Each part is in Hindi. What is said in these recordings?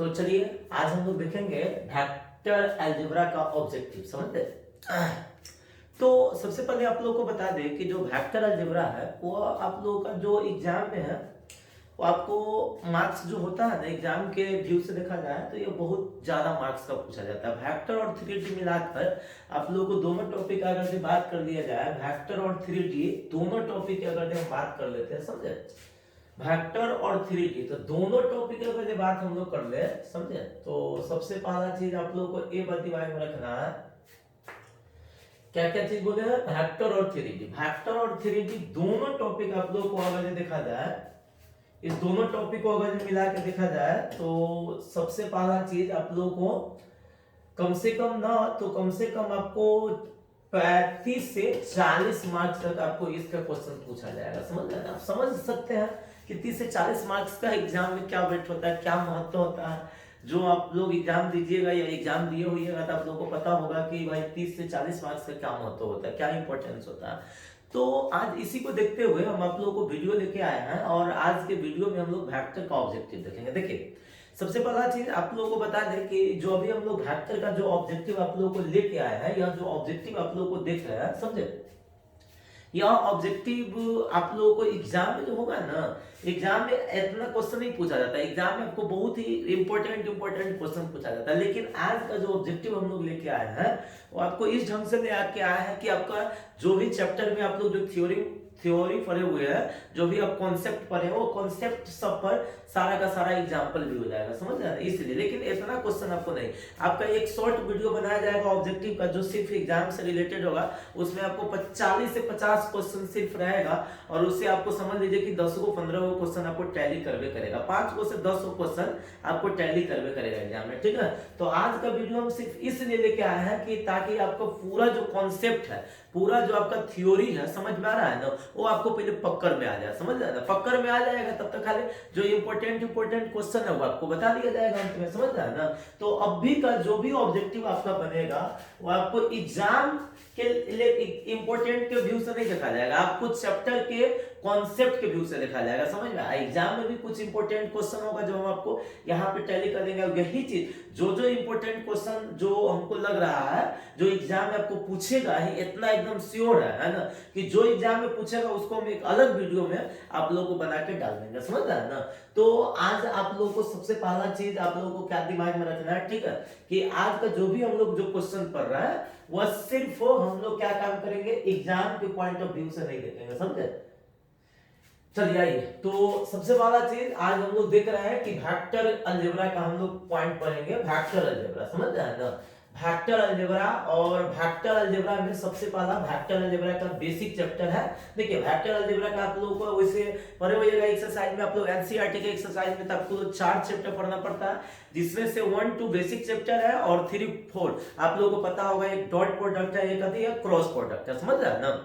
तो चलिए आज हम लोग देखेंगे वेक्टर अलजेब्रा का ऑब्जेक्टिव समझते हैं। तो सबसे पहले आप लोगों को बता दें कि जो वेक्टर अलजेब्रा है वो आप लोगों का जो एग्जाम में है वो आपको मार्क्स जो होता है ना एग्जाम के व्यू से देखा जाए तो ये बहुत ज्यादा मार्क्स का पूछा जाता है। वेक्टर और 3D मिलाकर आप लोगों को दोनों टॉपिक अगर से बात कर लिया जाए, वेक्टर और 3D दोनों टॉपिक अगर हम बात कर लेते हैं समझे, वेक्टर और 3D तो दोनों टॉपिक अगर ये बात हम लोग कर ले समझे, तो सबसे पहला चीज आप लोगों को ये बात दिमाग में रखना है, क्या क्या चीज बोले हैं, वेक्टर और 3D। वेक्टर और 3D दोनों टॉपिक आप लोगों को अगर देखा जाए, इस दोनों टॉपिक को अगर मिला के देखा जाए तो सबसे पहला चीज आप लोगों को कम से कम ना तो कम से कम आपको 35 से 40 मार्क्स तक आपको इसका क्वेश्चन पूछा जाएगा। समझ रहे हैं आप, समझ सकते हैं कि 30 से 40 मार्क्स का एग्जाम में क्या वेट होता है, क्या महत्व होता है। जो आप लोग एग्जाम दीजिएगा या एग्जाम दिए होइएगा तो आप लोगों को पता होगा कि भाई 30 से 40 मार्क्स का क्या महत्व होता है, क्या इंपॉर्टेंस होता है। तो आज इसी को देखते हुए हम आप लोगों को वीडियो लेके आए हैं और आज के वीडियो में हम लोग वेक्टर का ऑब्जेक्टिव देखेंगे। देखिए सबसे पहला चीज आप लोगों को बता दें कि जो अभी हम लोग वेक्टर का जो ऑब्जेक्टिव आप लोगों को लेके आए हैं, यह जो ऑब्जेक्टिव आप लोगों को देख रहे हैं समझे, यह ऑब्जेक्टिव आप लोगों को एग्जाम में जो होगा ना, एग्जाम में इतना क्वेश्चन नहीं पूछा जाता है, एग्जाम में आपको बहुत ही इंपॉर्टेंट क्वेश्चन पूछा जाता है। लेकिन आज का जो ऑब्जेक्टिव हम लोग लेके आए हैं वो आपको इस ढंग से ले आके आया है कि आपका जो भी चैप्टर में आप लोग जो थ्योरी पढ़े हुए हैं, जो भी आप कॉन्सेप्ट पढ़े वो कॉन्सेप्ट सब पर सारा का सारा एग्जांपल भी हो जाएगा, समझ रहे हैं इसलिए। लेकिन इतना क्वेश्चन आपको नहीं, आपका एक शॉर्ट वीडियो बनाया जाएगा ऑब्जेक्टिव का जो सिर्फ एग्जाम से रिलेटेड होगा, उसमें आपको 40 से 50 क्वेश्चन सिर्फ रहेगा और उससे आपको समझ लीजिए कि 10 को 15 को क्वेश्चन आपको टैली करवे करेगा, 5 को से 10 क्वेश्चन आपको टैली करवे करेगा एग्जाम में, ठीक है। तो आज का वीडियो हम सिर्फ इसलिए लेके आए हैं कि ताकि आपको पूरा जो कॉन्सेप्ट है, पूरा जो आपका थ्योरी है समझ में आ रहा है ना, वो आपको पहले पकड़ में आ जाए, समझ रहे हैं ना, पकड़ में आ जाएगा तब तक खाली जो इंपॉर्टेंट क्वेश्चन है वो आपको बता दिया जाएगा अंत में, समझ रहे हैं ना। तो अभी का जो भी ऑब्जेक्टिव आपका बनेगा वो आपको एग्जाम के लिए इंपॉर्टेंट के व्यू से नहीं देखा जाएगा, आपको चैप्टर के कॉन्सेप्ट के व्यू से देखा जाएगा, समझ में। एग्जाम में भी कुछ इंपॉर्टेंट क्वेश्चन होगा जो हम आपको यहाँ पे टैली कर देंगे। यही चीज जो इंपॉर्टेंट क्वेश्चन जो हमको लग रहा है जो एग्जाम में आपको पूछेगा ही, इतना एकदम श्योर है ना कि जो एग्जाम में पूछेगा उसको हम एक अलग वीडियो में आप लोगों को बना के डाल देंगे, समझ रहे हैं ना। तो आज आप लोगों को सबसे पहला चीज आप लोगों को क्या दिमाग में रखना है, ठीक है, कि आज का जो भी हम लोग जो क्वेश्चन पढ़ रहा है वह सिर्फ हम लोग क्या काम करेंगे, एग्जाम के पॉइंट ऑफ व्यू से नहीं देखेंगे, समझे। चलिए आइए, तो सबसे पहला चीज आज हम लोग देख रहे हैं कि वेक्टर अलजेब्रा का हम लोग पॉइंट पढ़ेंगे, वेक्टर अलजेब्रा, समझ रहे हैं ना। वेक्टर अलजेब्रा, और वेक्टर अलजेब्रा में सबसे पहला वेक्टर अलजेब्रा का बेसिक चैप्टर है। देखिए वेक्टर अलजेब्रा का आप लोगों को वैसे पढ़े होइएगा एक्सरसाइज में, आप लोग एनसीईआरटी के एक्सरसाइज में तो आपको 4 चैप्टर पढ़ना पड़ता है, जिसमें से 1 2 बेसिक चैप्टर है और 3 4 आप लोगों को पता होगा, एक डॉट प्रोडक्ट है, एक आती है क्रॉस प्रोडक्ट है, समझ रहे हैं ना।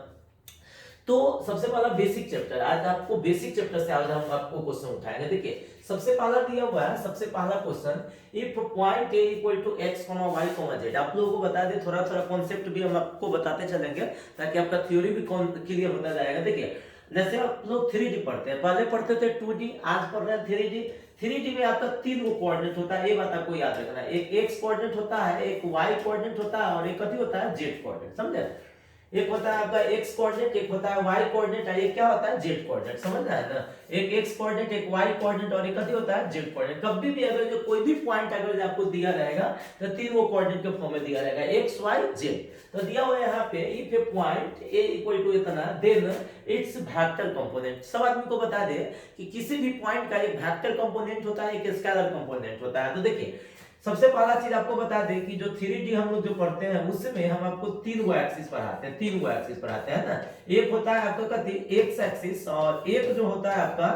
तो सबसे पहला बेसिक चैप्टर, आज आपको बेसिक चैप्टर से आज हम आपको क्वेश्चन उठाएंगे। देखिए सबसे पहला दिया हुआ है, सबसे पहला question, if point A equal to x, y, z। आप लोगों को बता दें, थोड़ा थोड़ा कॉन्सेप्ट भी हम आपको बताते चलेंगे ताकि आपका थ्योरी भी क्लियर होता जाएगा। देखिए जैसे आप लोग 3D पढ़ते हैं, पहले पढ़ते थे 2D, आज पढ़ रहे हैं 3D। 3D में आपका 3 को कोऑर्डिनेट होता है, ये बात आपको याद रखना है, एक x कोऑर्डिनेट होता है, एक y कोऑर्डिनेट होता है और एक कथी होता है z कोऑर्डिनेट, समझे। एक होता है आपका x कोऑर्डिनेट, एक होता है y कोऑर्डिनेट, एक क्या होता है z कोऑर्डिनेट, समझ रहे हैं ना। एक x कोऑर्डिनेट, एक y कोऑर्डिनेट और एक होता है z कोऑर्डिनेट। कभी भी अगर जो कोई भी पॉइंट अगर आपको दिया रहेगा तो 3 वो कोऑर्डिनेट के फॉर्म में दिया रहेगा, x y z। तो दिया हुआ है यहाँ पे if a point a equal to इतना देन इट्स वेक्टर कंपोनेंट। सब आदमी को बता दे कि किसी भी पॉइंट का एक वेक्टर कंपोनेंट होता है, एक स्केलर कंपोनेंट होता है। तो देखिए सबसे पहला चीज आपको बता दें कि जो 3D हम लोग जो पढ़ते हैं उसमें हम आपको 3 गो एक्सिस पढ़ाते हैं, 3 गो एक्सिस पढ़ाते हैं ना। एक होता है आपका कथी x एक्सिस, और एक जो होता है आपका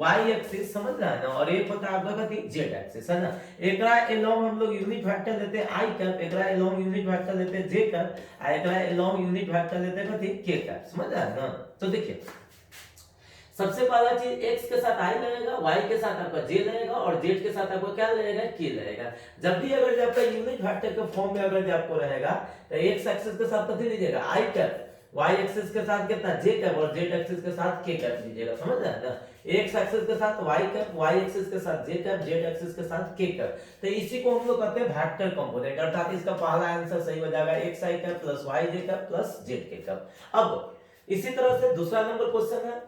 y एक्सिस, समझ रहे हैं ना, और एक होता है आपका कथी z एक्सिस, है ना। एकरा एलोंग हम लोग यूनिट वेक्टर लेते हैं i कैप, एकरा एलोंग यूनिट वेक्टर लेते हैं j कैप, एकरा एलोंग यूनिट वेक्टर लेते हैं कथी k कैप, समझ रहे हैं ना। तो देखिए सबसे पहला चीज x के साथ i लगेगा, y के साथ आपका j लगेगा और z के साथ आपको क्या लगेगा, k लगेगा। जब भी अगर आपका यूनिट वेक्टर के फॉर्म में अगर आपको रहेगा तो x एक्सिस के साथ कथी लीजिएगा i कैप, y एक्सिस के साथ कितना j कैप और z एक्सिस के साथ k कैप लीजिएगा, समझ रहे हैं ना, x एक्सिस के साथ y कैप, y एक्सिस के साथ j कैप, z एक्सिस के साथ k कैप। तो इसी को हम लोग कहते हैं वेक्टर कंपोनेंट, अर्थात इसका पहला आंसर सही हो जाएगा xi cap plus yj cap plus zk cap. अब इसी तरह से दूसरा नंबर क्वेश्चन है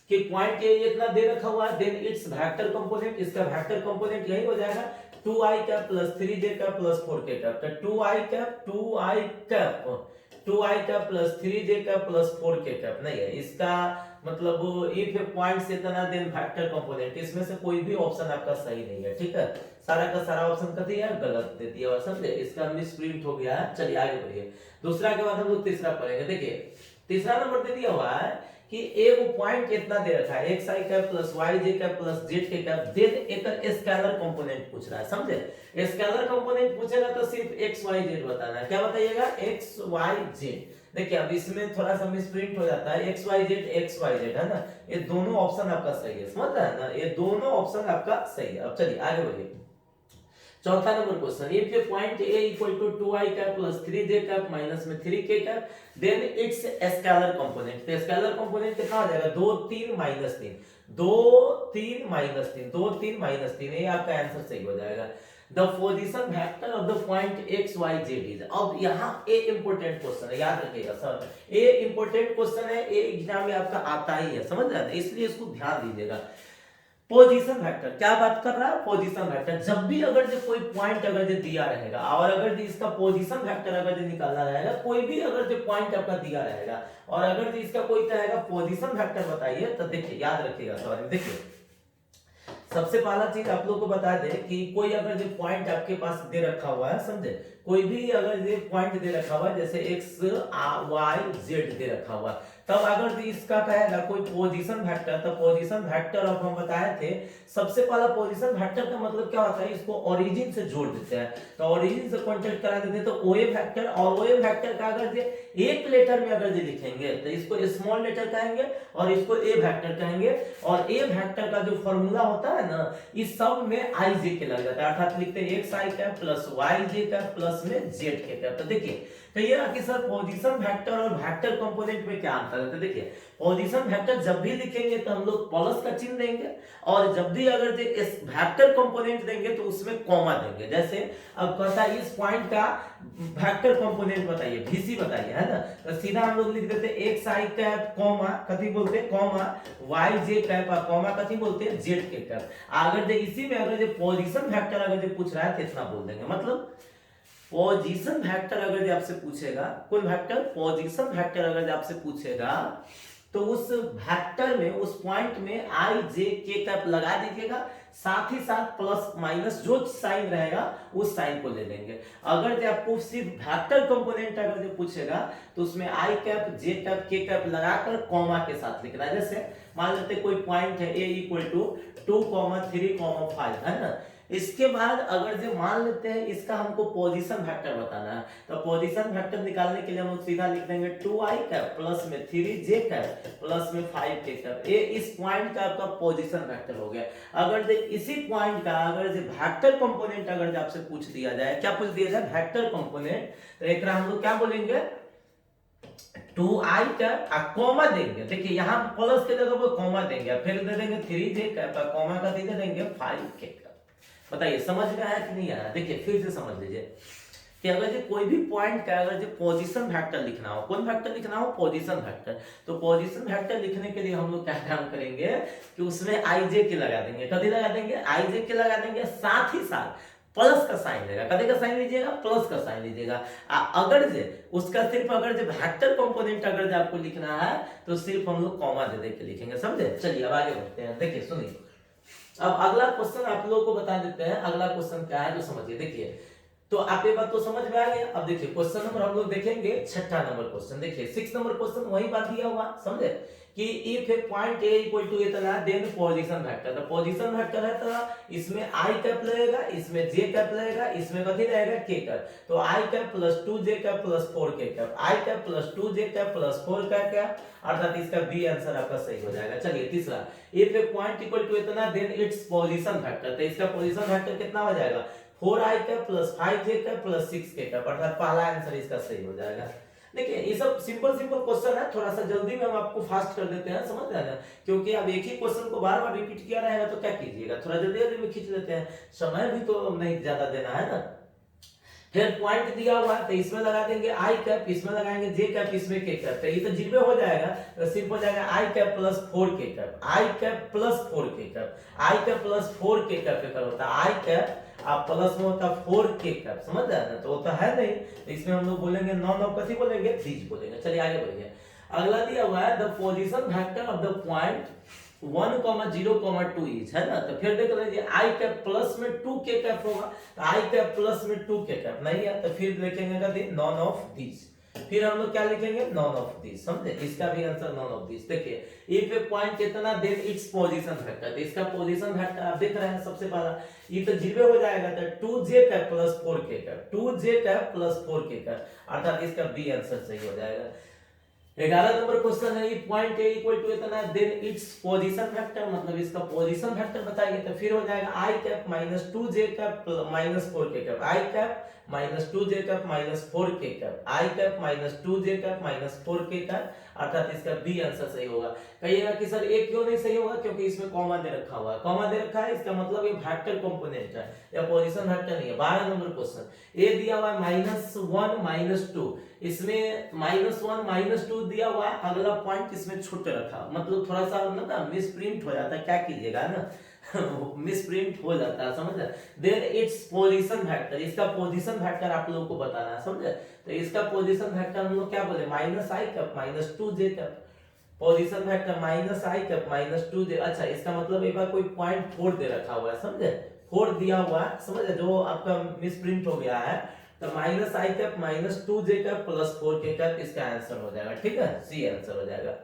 कि पॉइंट ए इतना दे रखा हुआ है, देन इट्स वेक्टर कंपोनेंट, इसका वेक्टर कंपोनेंट यही हो जाएगा 2i cap plus 3j cap plus 4k cap. तो 2i cap 2i cap plus 3j cap plus 4k cap नहीं है, इसका मतलब इफ ए पॉइंट से इतना देन वेक्टर कंपोनेंट, इसमें से कोई भी ऑप्शन आपका सही नहीं है, ठीक है, सारा का सारा ऑप्शन कथी है गलत दे दिया हुआ, समझे, इसका मिसप्रिंट हो गया है। चलिए आगे बढ़िए, दूसरा के बाद हम लोग तीसरा पढ़ेंगे। देखिए तीसरा नंबर दे दिया हुआ है कि एक पॉइंट कितना दे रखा है xi cap plus yj cap plus zk cap, then एक स्केलर कंपोनेंट पूछ रहा है, समझे, स्केलर कंपोनेंट पूछेगा तो सिर्फ x y z बताना है, क्या बताइएगा x y z। देखिए अब इसमें थोड़ा सा मिसप्रिंट हो जाता है, x y z है ना, ये दोनों ऑप्शन आपका सही है, समझ रहे हैं ना, ये दोनों ऑप्शन आपका सही है। अब चलिए आगे बढ़िए, चौथा number question, if a point a equal to 2i cap plus 3j cap minus में 3k cap, then it's scalar component. तो स्केलर कंपोनेंट कितना हो जाएगा 2 3 माइनस 3, 2 3 माइनस 3, 2 3 माइनस 3, ये आपका आंसर सही हो जाएगा। The position vector of the point x y z is. अब यहाँ ए इंपॉर्टेंट क्वेश्चन है, याद रखिएगा सर, ए इंपॉर्टेंट क्वेश्चन है, ए एग्जाम में आपका आता ही है, समझ रहे हैं, इसलिए इसको ध्यान दीजिएगा। पोजीशन वेक्टर क्या बात कर रहा है, पोजीशन वेक्टर, जब भी अगर जो कोई पॉइंट अगर जो दिया रहेगा और अगर जो इसका पोजीशन वेक्टर अगर जो निकालना रहेगा, कोई भी अगर जो पॉइंट आपका दिया रहेगा और अगर जो इसका कोई कहेगा पोजीशन वेक्टर बताइए, तो देखिए याद रखिएगा सवाल, देखिए सबसे पहला चीज आप लोग को बता दे कि कोई अगर जो पॉइंट आपके पास दे रखा हुआ है, समझे, कोई भी अगर ये पॉइंट दे रखा हुआ है, जैसे x y z दे रखा हुआ है, तब अगर इसका कहेगा कोई पोजीशन वेक्टर, तो पोजीशन वेक्टर अब हम बताए थे, सबसे पहला पोजीशन वेक्टर का मतलब क्या होता है, इसको ओरिजिन से जोड़ देते हैं, तो ओरिजिन से कांटेक्ट करा देते हैं, तो ओए वेक्टर, और ओए वेक्टर का अगर ये एक लेटर में अगर ये लिखेंगे तो इसको स्मॉल लेटर कहेंगे और इसको ए वेक्टर कहेंगे, और ए वेक्टर का जो फॉर्मूला होता है ना, इस सब में आई जे के लग जाता है, अर्थात लिखते हैं एक्स आई कैप प्लस वाई जे कैप प्लस में जेड के कैप। तो देखिए कहिएगा कि सर पोजीशन वेक्टर और वेक्टर कंपोनेंट में क्या अंतर है, तो देखिए पोजीशन वेक्टर जब भी लिखेंगे तो हम लोग प्लस का चिन्ह देंगे, और जब भी अगर इस वेक्टर कंपोनेंट देंगे तो उसमें कॉमा देंगे। जैसे अब कहता है इस पॉइंट का वेक्टर कंपोनेंट बताइए, भीसी बताइए, है ना, तो सीधा हम लोग लिख देते एक्स आई कैप कॉमा कथी बोलते हैं कॉमा वाई जे कैप कॉमा कथी बोलते हैं जेड के कैप। अगर इसी में अगर पोजीशन वेक्टर अगर पूछ रहा है तो इतना बोल देंगे, मतलब पोजीशन वेक्टर अगर आपसे पूछेगा, कौन वेक्टर, पोजीशन वेक्टर अगर आपसे पूछेगा तो उस वेक्टर में, उस पॉइंट में आई जे के कैप लगा दीजिएगा, साथ ही साथ प्लस माइनस जो साइन रहेगा उस साइन को ले लेंगे। अगर जो आपको सिर्फ वेक्टर कंपोनेंट अगर जो पूछेगा तो उसमें आई कैप जे कैप के कैप लगाकर कॉमा के साथ लिखना है। जैसे मान लेते कोई पॉइंट है a इक्वल टू 2,3,5 है ना, इसके बाद अगर जो मान लेते हैं इसका हमको पोजीशन वेक्टर बताना है, तो पोजीशन वेक्टर निकालने के लिए हम लोग सीधा लिख देंगे 2i कैप प्लस में 3j कैप प्लस में 5k कैप, ये इस पॉइंट का आपका पोजीशन वेक्टर हो गया। अगर जो इसी पॉइंट का अगर जो वेक्टर कंपोनेंट अगर जो आपसे पूछ दिया जाए, क्या पूछ दिया जाए, वेक्टर कंपोनेंट, तो एक हम लोग क्या बोलेंगे 2i कैप कॉमा देंगे, देखिए यहाँ प्लस के जगह पर कॉमा देंगे, फिर दे देंगे 3j कैप कॉमा का दे देंगे 5k कैप। बताइए समझ में आया कि नहीं आया, देखिए फिर से समझ लीजिए कि अगर जो कोई भी पॉइंट का अगर जो पोजीशन वेक्टर लिखना हो, कौन वेक्टर लिखना हो, पोजीशन वेक्टर, तो पोजीशन वेक्टर लिखने के लिए हम लोग क्या काम करेंगे कि उसमें आई जे के लगा देंगे, कभी लगा देंगे आई जे के लगा देंगे, साथ ही साथ प्लस का साइन लेगा, कभी का साइन लीजिएगा, प्लस का साइन लीजिएगा। अगर जे उसका सिर्फ अगर जो वेक्टर कंपोनेंट अगर जो आपको लिखना है तो सिर्फ हम लोग कॉमा दे के लिखेंगे, समझे। चलिए अब आगे बढ़ते हैं, देखिए सुनिए, अब अगला क्वेश्चन आप लोगों को बता देते हैं, अगला क्वेश्चन क्या है जो समझिए। देखिए तो आप ये बात तो समझ में आ गया। अब देखिए क्वेश्चन नंबर हम लोग देखेंगे, छठा नंबर क्वेश्चन, देखिए 6 नंबर क्वेश्चन वही बात दिया हुआ, समझे, कि if a point a equal to इतना देन पोजीशन वेक्टर, तो पोजीशन वेक्टर है तो इसमें i कैप लगेगा, इसमें j कैप लगेगा, इसमें कथी रहेगा k कैप, तो i cap plus 2j cap plus 4k cap, i cap plus 2j cap plus 4k cap, अर्थात इसका बी आंसर आपका सही हो जाएगा। चलिए तीसरा, if a point equal to इतना देन इट्स पोजीशन वेक्टर, तो इसका पोजीशन वेक्टर कितना हो जाएगा 4i cap plus 5j cap plus 6k cap, अर्थात पहला आंसर इसका सही हो जाएगा। देखिए ये सब सिंपल सिंपल क्वेश्चन है, थोड़ा सा जल्दी में हम आपको फास्ट कर देते हैं, समझ रहे हैं, क्योंकि अब एक ही क्वेश्चन को बार बार रिपीट किया रहेगा तो क्या कीजिएगा, थोड़ा जल्दी जल्दी में खींच लेते हैं, समय भी तो नहीं ज्यादा देना है ना। फिर पॉइंट दिया हुआ है तो इसमें लगा देंगे आई कैप, इसमें लगाएंगे जे कैप, इसमें के कैप, तो ये तो जीरो हो जाएगा, तो सिंपल हो जाएगा i cap plus 4 k cap, i cap plus 4 k cap, i cap plus 4 k cap पे होता है आई कैप, आप प्लस में होता है 4 के कैप, समझ रहे हैं, तो होता है नहीं, तो इसमें हम लोग बोलेंगे नॉन ऑफ कथी बोलेंगे, दीज बोलेंगे। चलिए आगे बढ़िए। अगला दिया हुआ है the position vector of the point 1,0,2 is, है ना, तो फिर देख लीजिए आई कैप प्लस में 2 के कैप होगा, तो आई कैप प्लस में 2 के कैप नहीं है, तो फिर लिखेंगे कथी, नॉन ऑफ दिस, फिर हम लोग क्या लिखेंगे, नॉन ऑफ दिस, समझे, इसका भी आंसर नॉन ऑफ दिस। देखिए इफ ए पॉइंट कितना देन इट्स पोजीशन वेक्टर, तो इसका पोजीशन वेक्टर आप देख रहे हैं, सबसे पहला ये तो जीरो हो जाएगा, तो 2j cap plus 4 k cap, 2j cap plus 4 k cap, अर्थात इसका बी आंसर सही हो जाएगा। 11 नंबर क्वेश्चन है, पॉइंट ए इक्वल टू इतना देन इट्स पोजीशन वेक्टर, मतलब इसका पोजीशन वेक्टर बताइए, तो फिर हो जाएगा i cap minus 2j cap minus 4 k cap, i cap minus 2j cap minus 4 k cap, i cap minus 2j cap minus 4 k cap, अर्थात इसका बी आंसर सही होगा। कहिएगा कि सर ए क्यों नहीं सही होगा, क्योंकि इसमें कॉमा दे रखा हुआ है, कॉमा दे रखा है, इसका मतलब ये वेक्टर कंपोनेंट है या पोजीशन वेक्टर नहीं है। 12 नंबर क्वेश्चन, ए दिया हुआ है -1 -2, इसमें -1 -2 दिया हुआ है, अगला पॉइंट इसमें छोटे रखा, मतलब थोड़ा सा ना मिस प्रिंट हो जाता है, क्या कीजिएगा ना मिस प्रिंट हो जाता है, समझ रहे, देन इट्स पोजीशन वेक्टर, इसका पोजीशन वेक्टर आप लोगों को बताना है, समझे, तो इसका पोजीशन वेक्टर हम लोग क्या बोले, minus i cap minus 2j cap, position vector minus i cap minus 2j, अच्छा इसका मतलब एक बार कोई पॉइंट 4 दे रखा हुआ है, समझे, 4 दिया हुआ है, समझे, जो आपका मिस प्रिंट हो गया है, तो minus i cap minus 2j cap plus 4 k cap, इसका आंसर हो जाएगा, ठीक है, सी आंसर हो जाएगा।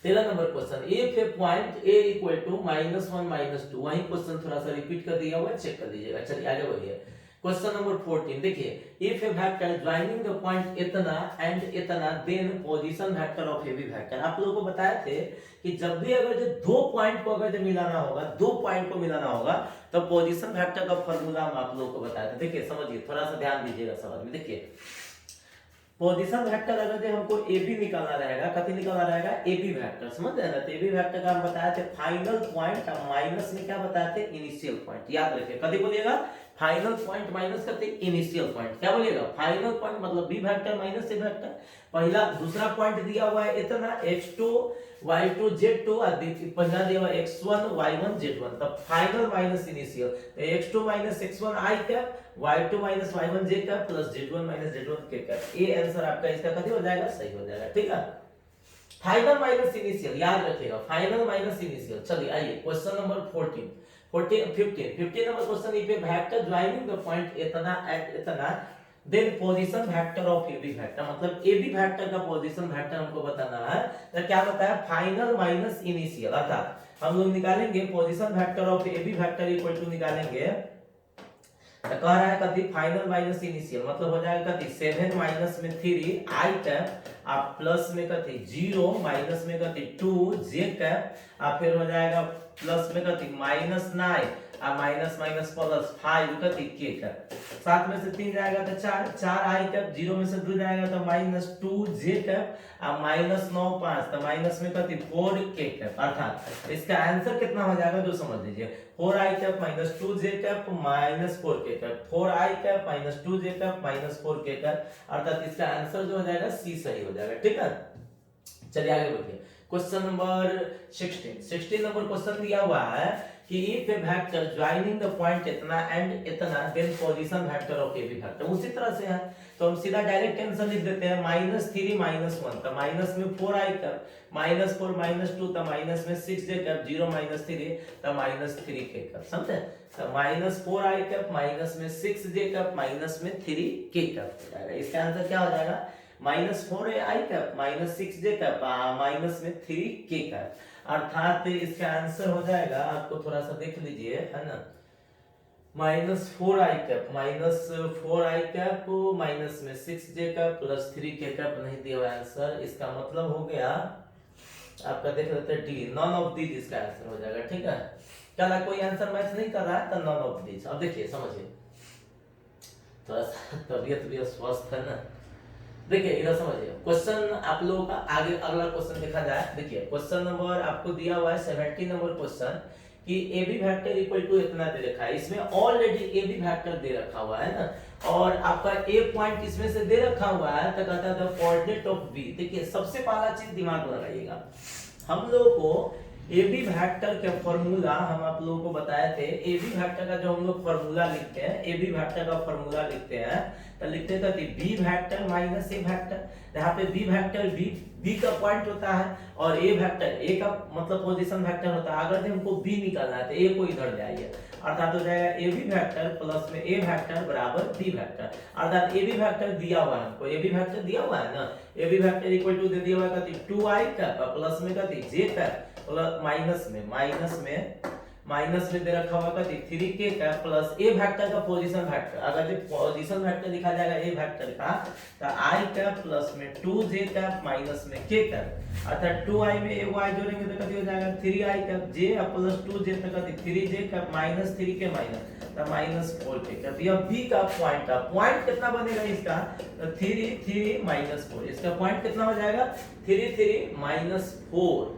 13 number question, if a point A equal to -1 -2, वही क्वेश्चन थोड़ा सा रिपीट कर दिया हुआ है, चेक कर लीजिएगा। चलिए आगे बढ़िए। क्वेश्चन नंबर 14 देखिए, if a vector joining the point इतना एंड इतना then position vector of A B vector, आप लोगों को बताए थे कि जब भी अगर जो दो पॉइंट को अगर जो मिलाना होगा, दो पॉइंट को मिलाना होगा, तो पोजीशन वेक्टर का फार्मूला हम आप लोगों को बताए थे। देखिए समझिए, थोड़ा सा ध्यान दीजिएगा समझ में। देखिए पोजीशन वेक्टर अगर जो हमको ए बी निकालना रहेगा, कथी निकालना रहेगा, ए बी वेक्टर, समझ रहे हैं ना, तो ए बी वेक्टर का हम बताए थे फाइनल पॉइंट, माइनस में क्या बताए थे, इनिशियल पॉइंट, याद रखिए, कथी बोलिएगा, फाइनल पॉइंट माइनस करते इनिशियल पॉइंट, क्या बोलिएगा, फाइनल पॉइंट मतलब बी वेक्टर माइनस ए वेक्टर, पहला दूसरा पॉइंट दिया हुआ है इतना x2 y2 z2 और पहला दिया हुआ x1 y1 z1, तब फाइनल माइनस इनिशियल, तो x2 minus x1 i cap, y2 minus y1 j cap plus z1 minus z1 k cap, ये आंसर आपका इसका कथी हो जाएगा, सही हो जाएगा, ठीक है। फाइनल माइनस इनिशियल याद रखिएगा, फाइनल माइनस इनिशियल। चलिए आइए question number 15 number question, if a vector joining the point इतना एट इतना then position vector of A B vector, मतलब ए बी वेक्टर का पोजीशन वेक्टर हमको बताना है, तो क्या बताया, फाइनल माइनस इनिशियल, अर्थात हम लोग निकालेंगे position vector of A B vector equal to निकालेंगे, तो कह रहा है कथी, फाइनल माइनस इनिशियल, मतलब हो जाएगा कथी 7 माइनस में 3 आई कैप, आप प्लस में कथी 0 माइनस में कथी 2 जे कैप, आप फिर हो जाएगा प्लस में कथी -9 और माइनस माइनस प्लस 5 कथी के कैप, 7 में से 3 जाएगा तो 4 आई कैप, 0 में से 2 जाएगा तो -2 जे कैप और -9 5, तो माइनस में कथी 4 के कैप, अर्थात इसका आंसर कितना हो जाएगा जो समझ लीजिए, 4 आई कैप -2 जे कैप -4 के कैप, 4 आई कैप -2 जे कैप -4 के कैप, अर्थात इसका आंसर जो हो जाएगा सी सही हो जाएगा, ठीक है। चलिए आगे बढ़िए। क्वेश्चन नंबर 16 नंबर क्वेश्चन दिया हुआ है कि if a vector joining the point इतना एंड इतना then position vector of A B vector, उसी तरह से है, तो हम सीधा डायरेक्ट आंसर लिख देते हैं, -3 -1, तो माइनस में 4 आई कैप, -4 -2, तो माइनस में 6 जे कैप, 0 -3, तो -3 के कैप, समझे, तो -4 आई कैप माइनस में 6 जे कैप माइनस में 3 के कैप हो जाएगा, इसका आंसर क्या हो जाएगा, -4 आई कैप -6 जे कैप माइनस में 3 के कैप, अर्थात इसका आंसर हो जाएगा, आपको थोड़ा सा देख लीजिए, है ना, -4 आई कैप माइनस में 6 जे कैप प्लस 3 के कैप नहीं दिया हुआ आंसर, इसका मतलब हो गया आपका, देख लेते हैं डी, नॉन ऑफ दीज इसका आंसर हो जाएगा, ठीक है। चला कोई आंसर मैच नहीं कर रहा है तो नॉन ऑफ दीज। अब देखिए समझिए, थोड़ा सा तबीयत भी अस्वस्थ है ना, देखिए इधर समझिए क्वेश्चन आप लोगों का आगे अगला क्वेश्चन देखा जाए। देखिए क्वेश्चन नंबर आपको दिया हुआ है 70 नंबर क्वेश्चन कि A B vector equal to इतना दे रखा है, इसमें ऑलरेडी ए बी वेक्टर दे रखा हुआ है ना, और आपका ए पॉइंट इसमें से दे रखा हुआ है, तो कहता है द कोऑर्डिनेट ऑफ बी। देखिए सबसे पहला चीज दिमाग लगाइएगा, हम लोग को ए बी वेक्टर का फॉर्मूला हम आप लोगों को बताए थे। ए बी वेक्टर का जो हम लोग फॉर्मूला लिखते हैं, ए बी वेक्टर का फॉर्मूला लिखते हैं तो लिखते थे बी वेक्टर माइनस ए वेक्टर, यहाँ पे बी वेक्टर बी का पॉइंट होता है और ए वेक्टर ए का मतलब पोजीशन वेक्टर होता है। अगर हमको बी निकालना है तो ए को इधर ले आइए, अर्थात हो जाएगा ए बी वेक्टर प्लस में ए वेक्टर बराबर बी वेक्टर, अर्थात ए बी वेक्टर दिया हुआ है हमको, ए बी वेक्टर दिया हुआ है ना, A B vector equal to दे दिया हुआ है 2i का प्लस में j का प्लस माइनस में दे रखा हुआ 3k का प्लस ए वेक्टर का पोजीशन वेक्टर, अगर जो पोजीशन वेक्टर लिखा जाएगा ए वेक्टर का तो i का प्लस में 2j का माइनस में k का, अर्थात 2i में एगो i जोड़ेंगे तो कितना हो जाएगा 3i का j प्लस 2j तो 3j का माइनस 3k माइनस तो माइनस 4k का। यह b का पॉइंट है, पॉइंट कितना बनेगा इसका 3 माइनस 4, इसका पॉइंट कितना हो जाएगा 3 माइनस 4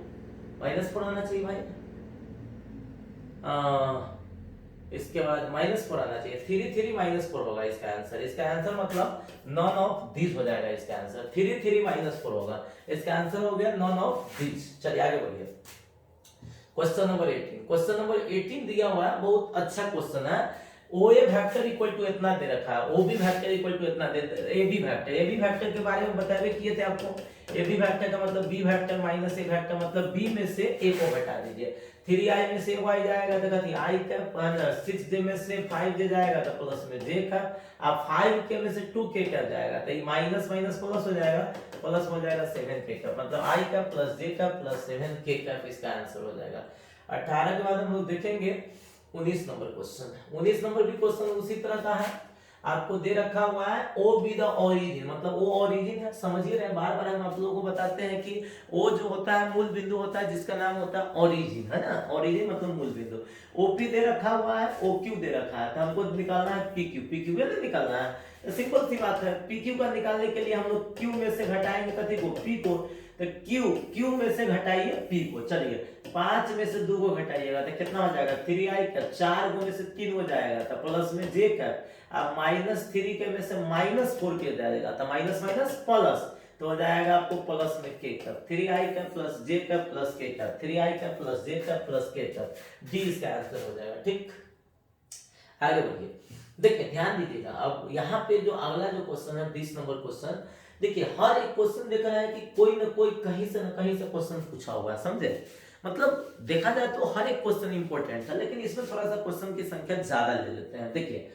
आना चाहिए भाई, इसके बाद -4 आना चाहिए, 3 माइनस 4 होगा इसका आंसर। इसका आंसर मतलब नॉन ऑफ दिस हो जाएगा, इसका आंसर 3 माइनस 4 होगा, इसका आंसर हो गया नॉन ऑफ दिस। चलिए आगे बढ़िए क्वेश्चन नंबर 18। क्वेश्चन नंबर 18 दिया हुआ है, बहुत अच्छा क्वेश्चन है। O A vector equal to इतना दे रखा है, O B vector equal to इतना दे, ए बी वेक्टर के बारे में बताए किए थे आपको। ए बी वेक्टर का मतलब बी वेक्टर माइनस ए वेक्टर, मतलब बी में से ए को हटा दीजिए, 3i में से y जाएगा तो कहती i का 6j में से 5j जाएगा तो प्लस में j का, अब 5k में से 2k कर जाएगा तो ये माइनस माइनस प्लस हो जाएगा, प्लस हो जाएगा 7k का, मतलब i का प्लस j का प्लस 7k का, इसका आंसर हो जाएगा 18। के बाद हम लोग देखेंगे 19 नंबर क्वेश्चन। 19 नंबर भी क्वेश्चन उसी तरह का है, आपको दे रखा हुआ है ओ बी द ओरिजिन, मतलब ओ ओरिजिन है, समझिए रहे बार बार हम आप लोगों को बताते हैं कि ओ जो होता है मूल बिंदु होता है जिसका नाम होता है ओरिजिन, है ना, ओरिजिन मतलब मूल बिंदु। ओपी दे रखा हुआ है, ओक्यू दे रखा है, तो हमको निकालना है पीक्यू, पीक्यू ये निकालना है, सिंपल सी बात है। पीक्यू का निकालने के लिए हम लोग क्यू में से घटाएंगे कथी को, पी को, तो क्यू में से घटाइए पी को। चलिए 5 में से 2 को घटाइएगा तो कितना हो जाएगा 3i का, 4 में से 3 हो जाएगा तो प्लस में j का, अब -3 के में से -4 के जाएगा तो माइनस माइनस प्लस, तो हो जाएगा आपको प्लस में k का, 3i का प्लस j का प्लस k का, 3i का प्लस j का प्लस k का, डी इसका आंसर हो जाएगा। ठीक, आगे बढ़िए, देखिए ध्यान दीजिएगा। अब यहाँ पे जो अगला जो क्वेश्चन है 20 नंबर क्वेश्चन, देखिए हर एक क्वेश्चन देख रहा है कि कोई ना कोई कहीं से ना कहीं से क्वेश्चन पूछा हुआ है, समझे, मतलब देखा जाए तो हर एक क्वेश्चन इंपॉर्टेंट है, लेकिन इसमें थोड़ा सा क्वेश्चन की संख्या ज्यादा ले लेते हैं। देखिए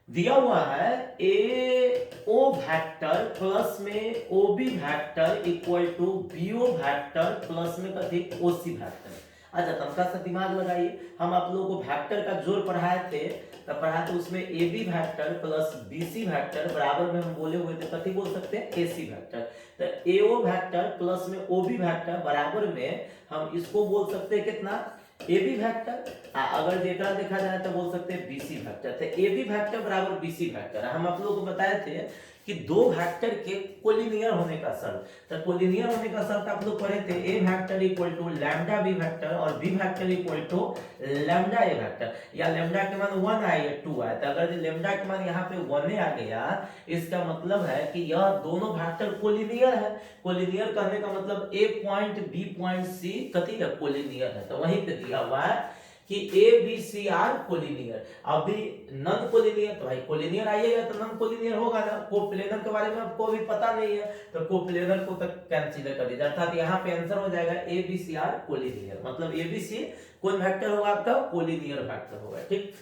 दिया हुआ है ए ओ वेक्टर प्लस में O B vector equal to B O vector plus में कथी ओ सी वेक्टर। अच्छा तनका सा दिमाग लगाइए, हम आप लोगों को वेक्टर का जोड़ पढ़ाए थे, तो पढ़ाए तो उसमें A B vector plus B C vector बराबर में हम बोले हुए थे कथी बोल सकते हैं ए सी वेक्टर, तो ए ओ वेक्टर प्लस में ओ बी वेक्टर बराबर में हम इसको बोल सकते हैं कितना ए बी वेक्टर, अगर जेकरा देखा जाए तो बोल सकते हैं बी सी वेक्टर। तो ए बी वेक्टर बराबर बी सी वेक्टर, हम आप लोगों को बताए थे कि दो वेक्टर के कोलिनियर होने का शर्त, तो कोलिनियर होने का शर्त आप लोग पढ़े थे A vector equal to lambda B vector और B vector equal to lambda A vector, या लैम्डा के मान 1 आए या 2 आए, तो अगर लैम्डा के मान यहाँ पे 1 आ गया इसका मतलब है कि यह दोनों वेक्टर कोलिनियर है। कोलिनियर कहने का मतलब ए पॉइंट बी पॉइंट सी कथी है कोलिनियर है, तो वहीं पे दिया हुआ है कि A B C are collinear. अभी नॉन कोलिनियर, तो भाई कोलिनियर आइएगा तो नॉन कोलिनियर होगा ना, कोप्लेनर के बारे में आपको अभी पता नहीं है तो कोप्लेनर को तक कैंसिल कर दीजिए, अर्थात यहाँ पे आंसर हो जाएगा A B C are collinear, मतलब ए बी सी कौन वेक्टर होगा आपका कोलिनियर वेक्टर होगा। ठीक,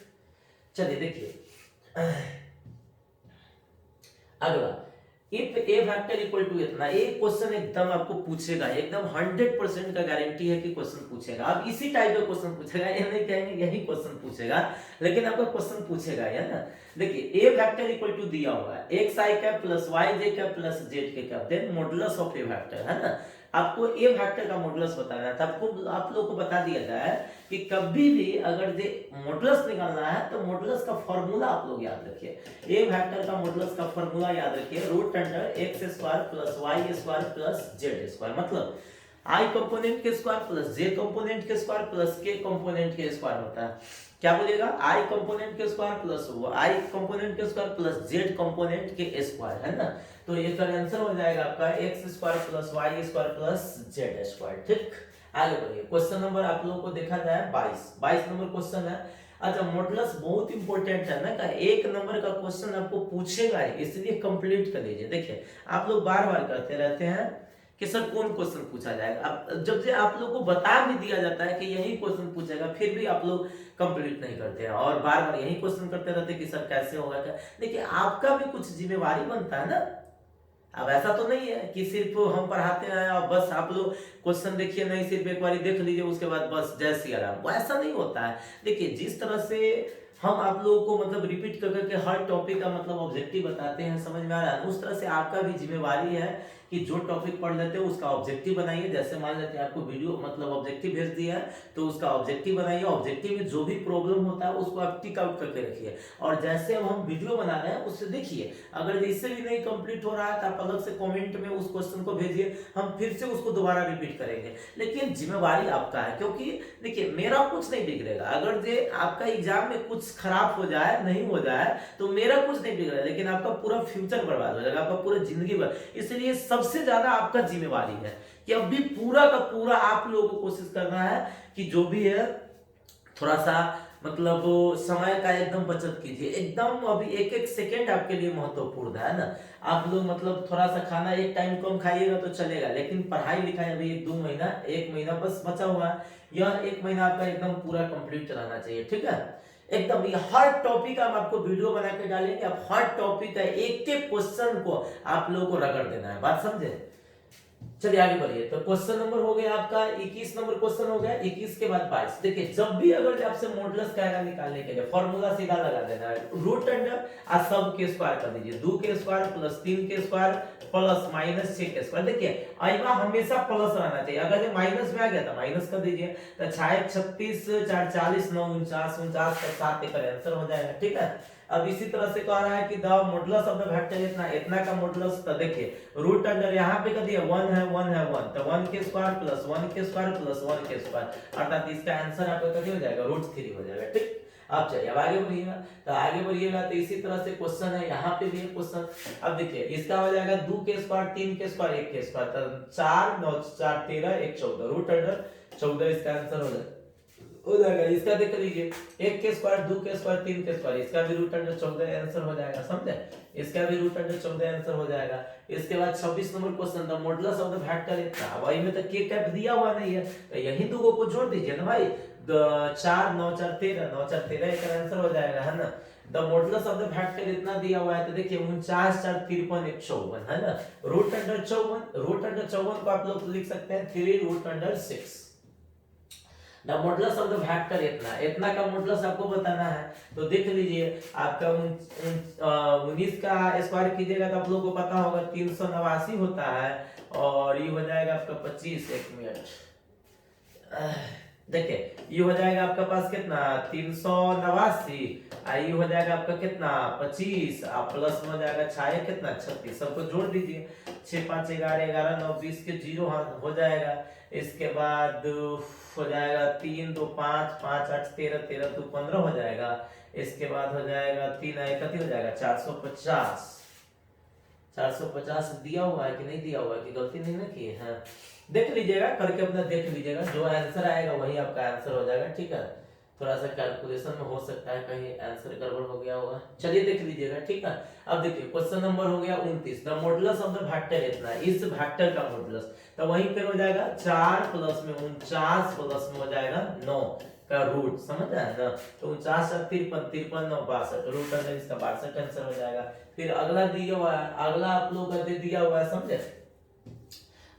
चलिए देखिए अगला if a vector equal to इतना, एक क्वेश्चन एकदम आपको पूछेगा, एकदम 100% का गारंटी है कि क्वेश्चन पूछेगा। अब इसी टाइप का क्वेश्चन पूछेगा, ये नहीं कहेंगे यही क्वेश्चन पूछेगा, लेकिन आपका क्वेश्चन पूछेगा है ना। देखिए ए वेक्टर इक्वल टू दिया हुआ है x i cap plus y j cap plus z k cap, then modulus of A vector है ना, आपको ए फैक्टर का मॉडुलस बताना है, तो आपको आप लोग को बता दिया जाए कि कभी भी अगर ये मॉडुलस निकालना है तो मॉडुलस का फॉर्मूला आप लोग याद रखिए। ए फैक्टर का मॉडुलस का फॉर्मूला याद रखिए, root under x square plus Y square plus Z square, मतलब आई कंपोनेंट के स्क्वायर प्लस जे कंपोनेंट के स्क्वायर प्लस के कंपोनेंट के स्क्वायर होता है। क्या बोलिएगा, आई कंपोनेंट के स्क्वायर प्लस आई कंपोनेंट के स्क्वायर प्लस जेड कंपोनेंट के स्क्वायर, है ना। तो इसका आंसर हो जाएगा आपका X square plus Y square plus Z square. ठीक, आगे बढ़िए। क्वेश्चन नंबर आप लोगों को देखा जाए 22 नंबर क्वेश्चन है। अच्छा, मॉडुलस बहुत इंपॉर्टेंट है ना, का एक नंबर का क्वेश्चन आपको पूछेगा, इसलिए कंप्लीट कर लीजिए। देखिए आप लोग बार बार करते रहते हैं कि सर कौन क्वेश्चन पूछा जाएगा, अब जब से आप लोग को बता भी दिया जाता है कि यही क्वेश्चन पूछेगा, फिर भी आप लोग कंप्लीट नहीं करते हैं और बार बार यही क्वेश्चन करते रहते हैं कि सर कैसे होगा क्या। देखिए आपका भी कुछ जिम्मेवारी बनता है ना। अब ऐसा तो नहीं है कि सिर्फ हम पढ़ाते हैं और बस आप लोग क्वेश्चन देखिए नहीं, सिर्फ एक बार देख लीजिए उसके बाद बस जय सिया राम, वो ऐसा नहीं होता है। देखिए जिस तरह से हम आप लोगों को मतलब रिपीट कर करके हर टॉपिक का मतलब ऑब्जेक्टिव बताते हैं, समझ में आ रहा है, उस तरह से आपका भी जिम्मेवारी है कि जो टॉपिक पढ़ लेते हो उसका ऑब्जेक्टिव बनाइए। जैसे मान लेते हैं आपको वीडियो मतलब ऑब्जेक्टिव भेज दिया है तो उसका ऑब्जेक्टिव बनाइए, ऑब्जेक्टिव में जो भी प्रॉब्लम होता है उसको आप टिक आउट करके रखिए। और जैसे अब हम वीडियो बना रहे हैं उससे देखिए, अगर इससे भी नहीं कंप्लीट हो रहा है तो आप अलग से कमेंट में उस क्वेश्चन को भेजिए, हम फिर से उसको दोबारा रिपीट करेंगे। लेकिन जिम्मेवारी आपका है, क्योंकि देखिए मेरा कुछ नहीं बिगड़ेगा। अगर ये आपका एग्जाम में कुछ खराब हो जाए, नहीं हो जाए, तो मेरा कुछ नहीं बिगड़ेगा, लेकिन आपका पूरा फ्यूचर बर्बाद हो जाएगा, आपका पूरा जिंदगी बर्बाद। इसलिए सबसे ज्यादा आपका जिम्मेवारी है कि अभी पूरा का पूरा आप लोगों को कोशिश करना है कि जो भी है थोड़ा सा मतलब समय का एकदम बचत कीजिए, एकदम अभी एक एक सेकेंड आपके लिए महत्वपूर्ण है ना। आप लोग मतलब थोड़ा सा खाना एक टाइम कम खाइएगा तो चलेगा, लेकिन पढ़ाई लिखाई अभी एक महीना बस बचा हुआ है, यह एक महीना आपका एकदम पूरा कंप्लीट रहना चाहिए। ठीक है, एकदम ये हर टॉपिक हम आपको वीडियो बना के डालेंगे, अब हर टॉपिक का एक एक क्वेश्चन को आप लोगों को रगड़ देना है, बात समझे। चलिए आगे बढ़िए। तो क्वेश्चन नंबर हो गया आपका 21 नंबर क्वेश्चन हो गया। 21 के बाद 22। देखिए जब भी अगर आपसे मॉडुलस कहेगा निकालने के लिए फॉर्मूला सीधा लगा देना है, रूट अंडर आ सब के स्क्वायर कर दीजिए, 2 के स्क्वायर प्लस 3 के स्क्वायर प्लस माइनस 6 के स्क्वायर। देखिए आइवा हमेशा प्लस रहना चाहिए, अगर ये माइनस में आ गया तो माइनस कर दीजिए। तो 6 36 4 40 9 49 49 का 7 का आंसर हो जाएगा। ठीक है, अब इसी तरह से कह रहा है कि the modulus of the vector इतना, इतना का मॉडुलस, तो देखिए रूट अंडर यहाँ पे कर दिया 1 है 1 है 1, तो 1 के स्क्वायर प्लस 1 के स्क्वायर प्लस 1 के स्क्वायर, अर्थात इसका आंसर आपका क्या हो जाएगा, √3 हो जाएगा। ठीक, अब चलिए अब आगे बढ़िएगा। तो आगे बढ़िएगा तो इसी तरह से क्वेश्चन है, यहाँ पे भी एक क्वेश्चन। अब देखिए इसका हो जाएगा 2 के स्क्वायर 3 के स्क्वायर 1 के स्क्वायर, तो 4 9 4 13 1 14, रूट अंडर 14 इसका आंसर हो जाएगा। इसका देख लीजिए 1 के स्क्वायर 2 के स्क्वायर 3 के स्क्वायर, इसका भी रूट अंडर 14 आंसर हो जाएगा, समझे। इसका भी रूट अंडर 14 आंसर हो जाएगा। इसके बाद 26 number question, the modulus of the vector इतना, अब में तो के कैप दिया हुआ नहीं है, तो यही दो को जोड़ दीजिए ना भाई, 4 9 4 13 9 4 13 इसका आंसर हो जाएगा, है ना। The modulus of the vector इतना दिया हुआ है, तो देखिए 49 4 53 1 54, है ना। रूट अंडर 54 को आप लोग लिख सकते हैं 3 root under 6। The modulus of the vector इतना, इतना का मॉडुलस आपको बताना है। तो देख लीजिए आपका 19 का स्क्वायर कीजिएगा तो आप लोगों को पता होगा 389 होता है, और ये हो जाएगा आपका 25, एक मिनट, देखिए ये हो जाएगा आपका पास कितना 389, ये हो जाएगा आपका कितना 25, प्लस में हो जाएगा 6 कितना 36, सबको जोड़ दीजिए, 6 5 11 11 9 20 के 0 हो जाएगा। इसके बाद हो जाएगा 3 2 5 5 8 13 13 2 15 हो जाएगा। इसके बाद हो जाएगा 3 1 हो जाएगा 450, 450 दिया हुआ है कि नहीं दिया हुआ है, कि गलती नहीं ना की है, देख लीजिएगा करके अपना देख लीजिएगा, जो आंसर आएगा वही आपका आंसर हो जाएगा। ठीक है, थोड़ा सा कैलकुलेशन में हो सकता है कहीं आंसर गड़बड़ हो गया होगा, चलिए देख लीजिएगा। ठीक है, अब देखिए क्वेश्चन नंबर हो गया 29, the modulus of the vector इतना, इस वेक्टर का मॉडुलस, तो वहीं पे हो जाएगा 4 प्लस में 49 प्लस में हो जाएगा 9 का रूट, समझ रहे हैं ना। तो 49 7 53 53 9 62, रूट अंडर इसका 62 आंसर हो जाएगा। फिर अगला दिया हुआ है, अगला आप लोग का दे दिया हुआ है, समझे।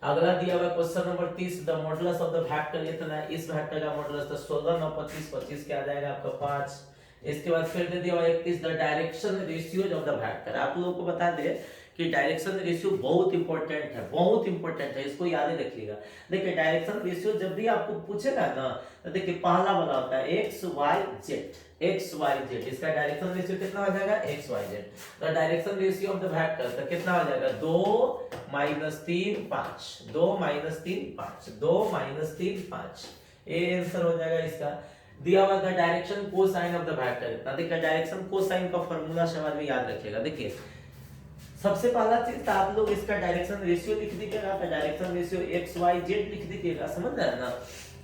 अगला दिया हुआ question number 30, the modulus of the vector इतना, इस वेक्टर का मॉडुलस तो 16 9 25 25 के आ जाएगा आपका 5। इसके बाद फिर दे दिया हुआ 31, the direction ratios of the vector, आप लोगों को बता दे कि डायरेक्शन रेशियो बहुत इंपॉर्टेंट है, बहुत इंपॉर्टेंट है, इसको याद ही रखिएगा। देखिए डायरेक्शन रेशियो जब भी आपको पूछेगा ना, तो देखिए पहला वाला होता है X Y Z, X Y Z, इसका डायरेक्शन रेशियो कितना हो जाएगा, एक्स वाई जेड। तो direction ratio of the vector तो कितना हो जाएगा, 2 माइनस 3 5, 2 माइनस 3 5, 2 माइनस 3 5, ये आंसर हो जाएगा इसका। दिया हुआ था direction cosine of the vector इतना। देखिए डायरेक्शन कोसाइन का फार्मूला सवाल में याद रखिएगा। देखिए सबसे पहला चीज आप लोग इसका डायरेक्शन रेशियो लिख दीजिएगा, तो direction ratio X Y Z लिख दीजिएगा, समझ रहे ना।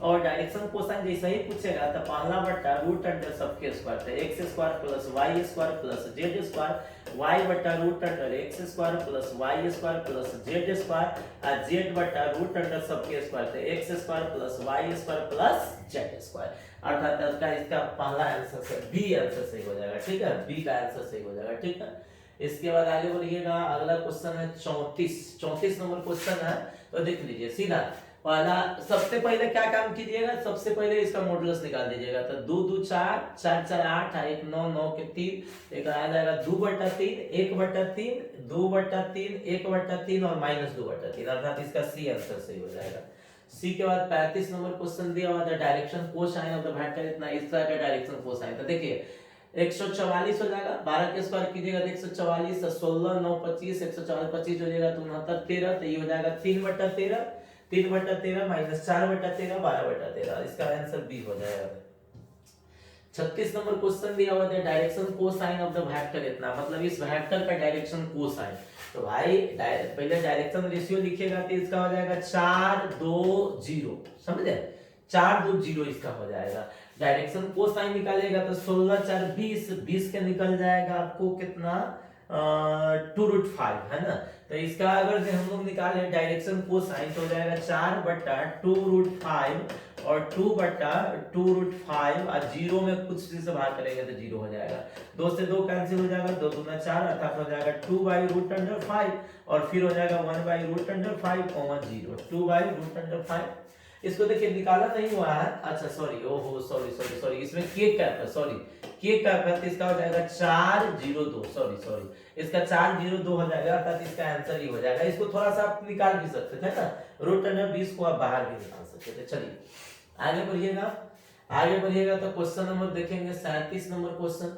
और डायरेक्शन कोसाइन जैसा ही पूछेगा तो पहला बट्टा रूट अंडर सबके स्क्वायर, तो x square plus Y square plus Z square, y बट्टा root under x square plus Y square plus Z square और जेड बट्टा रूट अंडर सबके स्क्वायर, तो x square plus Y square plus Z square. अर्थात इसका पहला आंसर से बी आंसर सही हो जाएगा, ठीक है, बी का आंसर सही हो जाएगा, ठीक है। इसके बाद आगे बढ़िएगा, अगला क्वेश्चन है 34 नंबर क्वेश्चन है। तो देख लीजिए सीधा पहला, सबसे पहले क्या काम कीजिएगा, सबसे पहले इसका मॉडुलस निकाल दीजिएगा। तो 2 2 4, 4 4 8, 1 9 9 के 3, एक आ जाएगा 2/3, 1/3, 2/3, 1/3 और -2/3, अर्थात इसका सी आंसर सही हो जाएगा। सी के बाद 35 नंबर क्वेश्चन दिया हुआ था, direction cosine of the vector इतना, इस तरह का डायरेक्शन कोसाइन। तो देखिए 144 हो जाएगा, 12 के स्क्वायर कीजिएगा तो 144, 16 9 25, 144 25 हो जाएगा, तो 69 13, तो ये हो जाएगा 3/13, 3/13 माइनस 4/13, 12/13, इसका आंसर बी हो जाएगा। 36 नंबर क्वेश्चन दिया हुआ है, direction cosine of the vector इतना, मतलब इस वेक्टर का डायरेक्शन कोसाइन। तो भाई पहले डायरेक्शन रेशियो लिखिएगा तो इसका हो जाएगा 4 2 0, समझे, 4 2 0 इसका हो जाएगा। डायरेक्शन कोसाइन निकालेगा तो 16 4 20, 20 के निकल जाएगा आपको कितना, 2√5 है ना। तो इसका अगर से हम लोग निकाले डायरेक्शन कोसाइन तो हो जाएगा 4/2√5 और 2/2√5 और 0 में कुछ से भाग करेंगे तो 0 हो जाएगा, 2 से 2 कैंसिल हो जाएगा, 2 दूना 4, अर्थात हो जाएगा 2/√5 और फिर हो जाएगा 1/√5 और 0, 2/√5। इसको देखिए निकाला नहीं हुआ है, अच्छा सॉरी, ओहो सॉरी, इसमें के कैप है, सॉरी के कैप है, तो इसका हो जाएगा 402, सॉरी, इसका 402 हो जाएगा, अर्थात इसका आंसर ही हो जाएगा। इसको थोड़ा सा आप निकाल भी सकते थे ना, √20 को आप बाहर भी निकाल सकते थे। चलिए आगे बढ़िएगा तो क्वेश्चन नंबर देखेंगे 37 नंबर क्वेश्चन।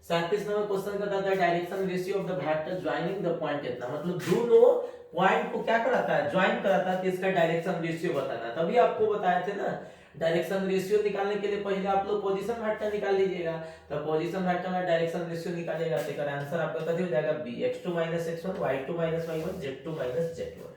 37 नंबर क्वेश्चन का था direction ratio of the vector joining the point इतना, मतलब दोनों पॉइंट को क्या कराता है, ज्वाइन कराता है, तो इसका डायरेक्शन रेशियो बताना। तभी आपको बताए थे ना, डायरेक्शन रेशियो निकालने के लिए पहले आप लोग पोजीशन वेक्टर निकाल लीजिएगा। तो पोजीशन वेक्टर में डायरेक्शन रेशियो निकालेगा तो इसका आंसर आपका कथी हो जाएगा, B, x2 - x1, y2 - y1, z2 - z1।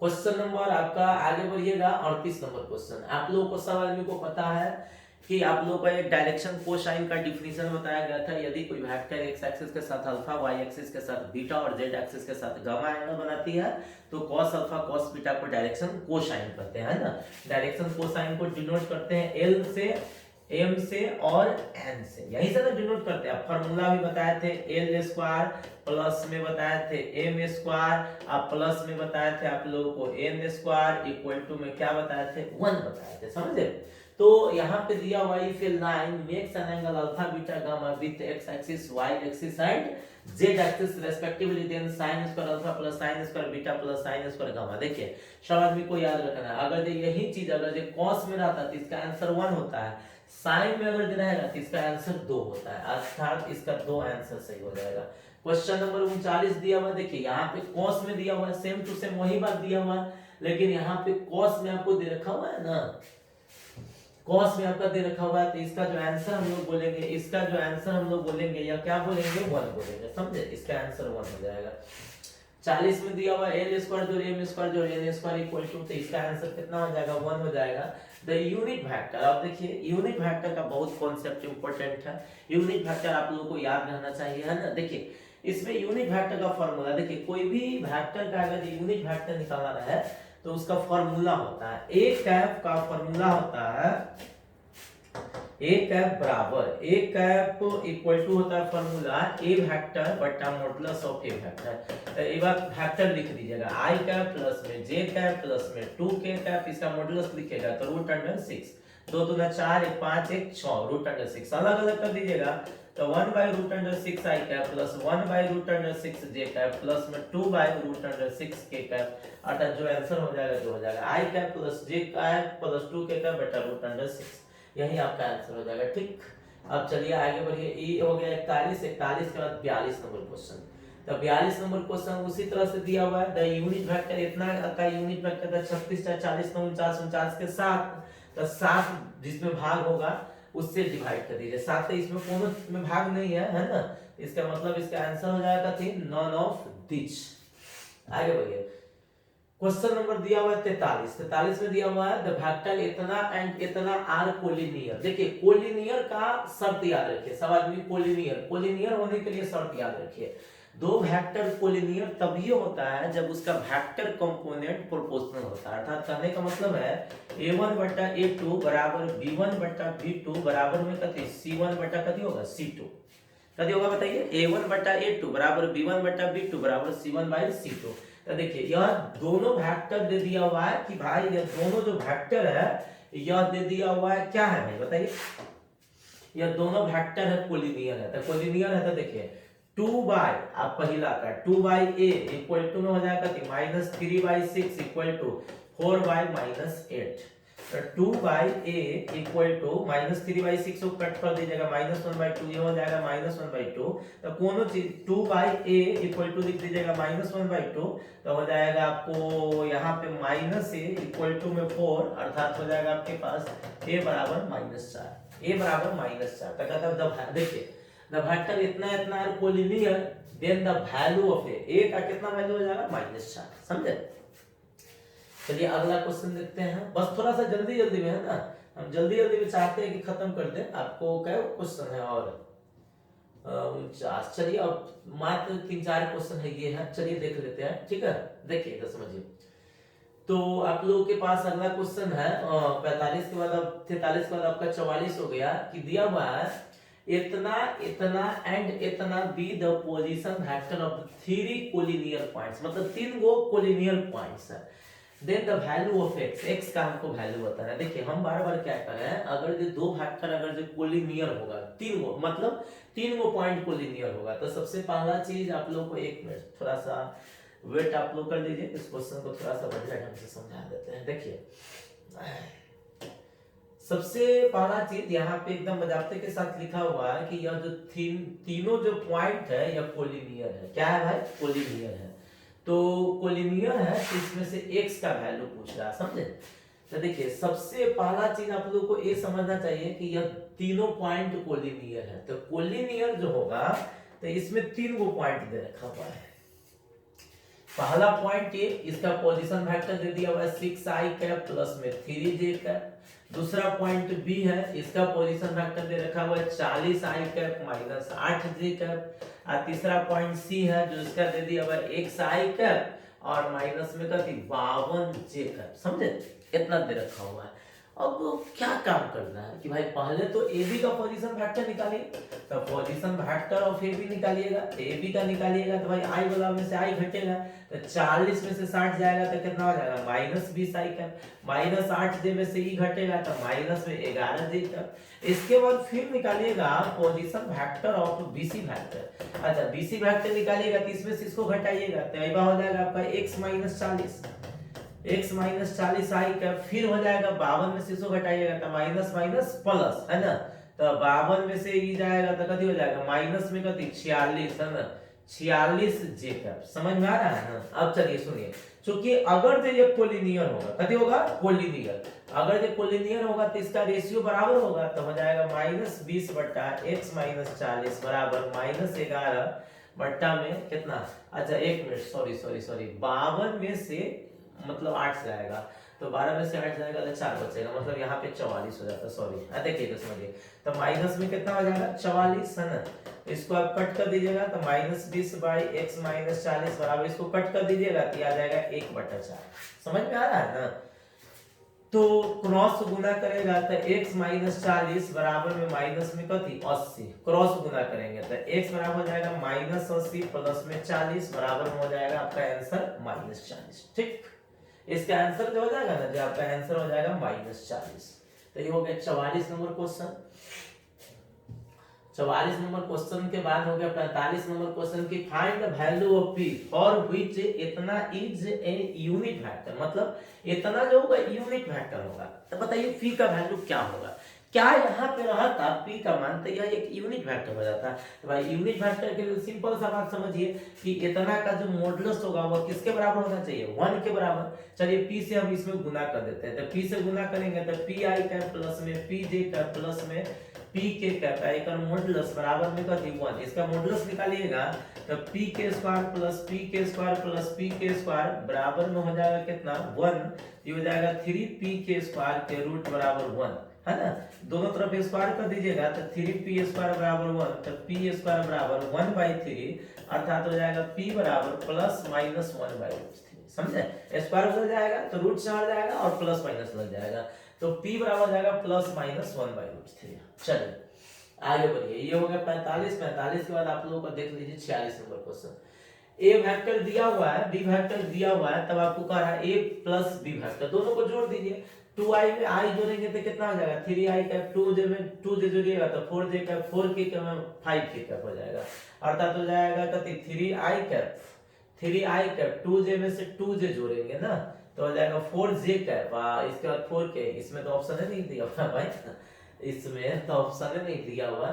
Question number आपका आगे बढ़िएगा 38 नंबर क्वेश्चन। आप लोगों को सब आदमी को पता है कि आप लोगों को एक डायरेक्शन कोसाइन का डिफिनीशन बताया गया था, यदि कोई वेक्टर एक्स एक्सिस के साथ अल्फा, वाई एक्सिस के साथ बीटा और जेड एक्सिस के साथ गामा एंगल बनाती है तो कॉस अल्फा कॉस बीटा को डायरेक्शन कोसाइन कहते हैं ना। डायरेक्शन कोसाइन को डिनोट करते हैं एल से, एम से और एन से, यही से ना डिनोट करते हैं। फार्मूला भी बताए थे, एल स्क्वायर प्लस में बताए थे एम स्क्वायर, आप प्लस में बताए थे आप लोगों को एन स्क्वायर इक्वल टू में क्या बताए थे, 1 बताए थे, समझे। तो यहाँ पे दिया हुआ if a line makes an angle alpha beta gamma with X axis Y axis and Z axis respectively, then sin square alpha plus sin square beta plus sin square gamma. देखिए सब आदमी को याद रखना है, अगर यही चीज अगर cos में रहता तो इसका आंसर 1 होता है, sin में अगर रहेगा तो इसका आंसर 2 होता है, अर्थात इसका 2 आंसर सही हो जाएगा। क्वेश्चन नंबर 39 दिया हुआ, देखिए यहाँ पे cos में दिया हुआ है, सेम टू सेम वही बात दिया हुआ है, लेकिन यहाँ पे cos में आपको दे रखा हुआ है ना, cos में आपका दे रखा हुआ है, तो इसका जो आंसर हम लोग बोलेंगे, इसका जो आंसर हम लोग बोलेंगे या क्या बोलेंगे, 1 बोलेंगे, समझे, इसका आंसर 1 हो जाएगा। 40 में दिया हुआ एल स्क्वायर जो एम स्क्वायर जो एन स्क्वायर इक्वल टू, तो इसका आंसर कितना हो जाएगा, 1 हो जाएगा। द यूनिट वेक्टर, अब देखिए यूनिट वेक्टर का बहुत कॉन्सेप्ट इंपॉर्टेंट है, यूनिट वेक्टर आप लोगों को याद रहना चाहिए, है ना। देखिए इसमें यूनिट वेक्टर का फॉर्मूला, देखिए कोई भी वेक्टर का अगर यूनिट वेक्टर निकालना है तो उसका फॉर्मूला होता है, ए कैप का फॉर्मूला होता है, ए कैप बराबर, ए कैप इक्वल टू होता है फॉर्मूला ए वेक्टर बटा मॉडुलस ऑफ ए वेक्टर। तो एक बार वेक्टर लिख दीजिएगा, आई कैप प्लस में जे कैप प्लस में 2k कैप, इसका मॉडुलस लिखिएगा तो √6, 2 दूना 4, 1 5, 1 6 रूट अंडर 6 अलग अलग कर दीजिएगा तो 1 by root under 6 I cap plus 1 by root under 6 J cap plus में 2 बाई रूट अंडर 6 के कैप, अर्थात जो आंसर हो जाएगा जो हो जाएगा i cap plus J cap plus 2 के कैप बटा रूट अंडर 6, यही आपका आंसर हो जाएगा। ठीक, अब चलिए आगे बढ़िए। ई हो गया 41, 41 के बाद 42 नंबर क्वेश्चन। तो 42 नंबर क्वेश्चन उसी तरह से दिया हुआ है, द यूनिट वेक्टर इतना का यूनिट वेक्टर था 36 40 49 49 के साथ, तो 7 जिसमें भाग होगा उससे डिवाइड कर दीजिए। 7 इसमें कोनो में भाग नहीं है ना, इसका मतलब इसका आंसर हो जाएगा 3 नॉन ऑफ दिस। आगे बढ़िए, क्वेश्चन नंबर दिया हुआ है 43 में दिया हुआ है द वेक्टर इतना एंड इतना आर कोलिनियर। देखिए कोलिनियर का शर्त याद रखिए, सब आदमी कोलिनियर होने के लिए शर्त याद रखिए। दो वेक्टर कोलिनियर तभी होता है जब उसका वेक्टर कंपोनेंट प्रोपोर्शनल होता है, अर्थात कहने का मतलब है a1 बटा a2 बराबर b1 बटा b2 बराबर में कति c1 बटा कति होगा c2, कति होगा बताइए, a1 बटा a2 बराबर b1 बटा b2 बराबर c1 बाई c2। तो देखिए यह दोनों वेक्टर दे दिया हुआ है कि भाई ये दोनों जो वेक्टर है यह दे दिया हुआ है, क्या है भाई बताइए, यह दोनों वेक्टर है कोलिनियर है। तो कोलिनियर है तो देखिए 2 बाई आप पहला का 2 बाई a इक्वल टू में हो जाएगा कि minus 3 by 6 equal to 4 by minus 8। तो 2 by a equal to minus 3 by 6 को कट कर दीजिएगा माइनस 1 बाई 2, ये हो जाएगा माइनस 1 बाई 2। तो कोनो चीज 2 बाई a इक्वल टू लिख दीजिएगा माइनस 1 बाई 2, तो हो जाएगा आपको यहाँ पे माइनस a इक्वल टू में 4, अर्थात हो जाएगा आपके पास a बराबर माइनस 4, a बराबर माइनस 4। तो कहता देखिए the vector इतना इतना are collinear then the value of a का कितना वैल्यू हो जाएगा -4, समझे। चलिए अगला क्वेश्चन देखते हैं, बस थोड़ा सा जल्दी जल्दी में है ना, हम जल्दी जल्दी में चाहते हैं कि खत्म कर दें। आपको क्या क्वेश्चन है और 49, चलिए अब मात्र 3-4 क्वेश्चन है ये है, चलिए देख लेते हैं। ठीक है देखिए इधर समझिए, तो आप लोगों के पास अगला क्वेश्चन है 45 के बाद अब 43 के बाद आपका 44 हो गया कि दिया हुआ है इतना इतना एंड इतना B the position vector of the 3 collinear points, मतलब 3 गो कोलिनियर पॉइंट्स है। Then the value of x का हमको वैल्यू बताना है। देखिए हम बार बार क्या कर रहे हैं, अगर ये दो वेक्टर अगर जो कोलिनियर होगा 3 गो, मतलब 3 गो पॉइंट कोलिनियर होगा, तो सबसे पहला चीज आप लोग को, एक मिनट थोड़ा सा वेट आप लोग कर लीजिए, इस क्वेश्चन को थोड़ा सा बढ़िया ढंग से समझा देते हैं। देखिए सबसे पहला चीज यहाँ पे एकदम बजाते के साथ लिखा हुआ है कि यह जो तीनों जो पॉइंट है यह कोलिनियर है। क्या है भाई, कोलिनियर है। तो कोलिनियर है तो इसमें से x का वैल्यू पूछ रहा है, समझे। तो देखिए सबसे पहला चीज आप लोग को ये समझना चाहिए कि यह तीनों पॉइंट कोलिनियर है। तो कोलिनियर जो होगा तो इसमें 3 गो पॉइंट दे रखा हुआ है। पहला पॉइंट ये, इसका पोजीशन वेक्टर दे दिया हुआ है 6i कैप प्लस में 3j कैप। दूसरा पॉइंट बी है, इसका पोजीशन वेक्टर दे रखा हुआ है 40i cap minus 8j cap. और तीसरा पॉइंट सी है जो इसका दे दिया हुआ है xi कैप और माइनस में का 52j कैप, समझे, इतना दे रखा हुआ है। अब क्या काम करना है कि भाई पहले तो AB का पोजीशन वेक्टर निकालिए, तो position vector of AB निकालिएगा, AB का निकालिएगा तो भाई I वाला में से I घटेगा, तो 40 में से 60 जाएगा तो कितना हो जाएगा -20i कैप, माइनस 8j में से E घटेगा तो माइनस में 11j कैप। इसके बाद फिर निकालिएगा position vector of BC vector. अच्छा BC वेक्टर निकालिएगा तो इसमें से इसको घटाइएगा तो ये हो जाएगा आपका x माइनस 40 आई कैप, फिर हो जाएगा 52 में से इसको घटाइएगा तो माइनस माइनस प्लस, है ना। तो 52 में से ई जाएगा तो कति हो जाएगा माइनस में कति 46, है ना, 46 जे कैप। समझ में आ रहा है ना। अब चलिए सुनिए, क्योंकि अगर तो ये कोलिनियर होगा, कति होगा कोलिनियर, अगर ये कोलिनियर होगा तो इसका रेशियो बराबर होगा, तो हो जाएगा -20 बटा x माइनस 40 बराबर -11 बट्टा में कितना, अच्छा एक मिनट सॉरी 52 में से मतलब 8 से आएगा, तो 12 में से 8 जाएगा तो 4 बचेगा, मतलब यहाँ पे 44 हो जाता, सॉरी देखिए तो समझिए। तो माइनस में कितना हो जाएगा 44, है ना, इसको आप कट कर दीजिएगा तो -20 बाई x माइनस 40 बराबर, इसको कट कर दीजिएगा तो आ जाएगा 1/4। समझ में आ रहा है ना। तो क्रॉस गुना करेगा तो x माइनस 40 बराबर में माइनस में कति 80, क्रॉस गुना करेंगे तो x बराबर हो जाएगा -80 प्लस में 40 बराबर में हो जाएगा आपका आंसर -40। ठीक, इसका आंसर जो हो जाएगा ना, जो आपका आंसर हो जाएगा -40। तो ये हो गया 44 नंबर क्वेश्चन। 44 नंबर क्वेश्चन के बाद हो गया 45 नंबर क्वेश्चन की find the value of p for which इतना इज ए यूनिट वेक्टर, मतलब इतना जो होगा यूनिट वेक्टर होगा। तो बताइए p का वैल्यू क्या होगा, क्या यहाँ पे रहा था p का मान, तो यह एक यूनिट वेक्टर हो जाता है। तो भाई यूनिट वेक्टर के लिए सिंपल सा बात समझिए कि इतना का जो मॉडुलस होगा वो किसके बराबर होना चाहिए, 1 के बराबर। चलिए p से हम इसमें गुना कर देते हैं, तो p से गुना करेंगे तो pi का प्लस में pj का प्लस में p के का एक मॉडुलस बराबर में कथी 1, इसका मॉडुलस निकालिएगा तो p के स्क्वायर प्लस p के स्क्वायर प्लस p के स्क्वायर बराबर में हो जाएगा कितना 1, ये हो जाएगा 3p के स्क्वायर के रूट बराबर 1, है ना। दोनों तरफ स्क्वायर कर दीजिएगा तो 3p स्क्वायर बराबर 1, तो p स्क्वायर बराबर 1/3 अर्थात हो जाएगा p बराबर प्लस माइनस 1/3, समझे। स्क्वायर बदल जाएगा तो रूट से हट जाएगा और प्लस माइनस लग जाएगा, तो p बराबर जाएगा प्लस माइनस 1/3। चलिए आगे बढ़िए, ये हो गया 45 के बाद आप लोगों को देख लीजिए 46 नंबर क्वेश्चन। a वेक्टर दिया हुआ है, b वेक्टर दिया हुआ है, तब आपको कह रहा है a प्लस b वेक्टर, दोनों को जोड़ दीजिए। 2i में i जोड़ेंगे तो कितना हो जाएगा 3i कैप, 2j में 2j जोड़िएगा तो 4j कैप, 4k कैप में 5k कैप हो जाएगा, अर्थात हो जाएगा कति 3i cap, 3i cap 2j में से 2j जोड़ेंगे ना तो हो जाएगा 4j कैप, इसके बाद 4k, इसमें तो ऑप्शन है नहीं दिया हुआ भाई, इसमें तो ऑप्शन है नहीं दिया हुआ,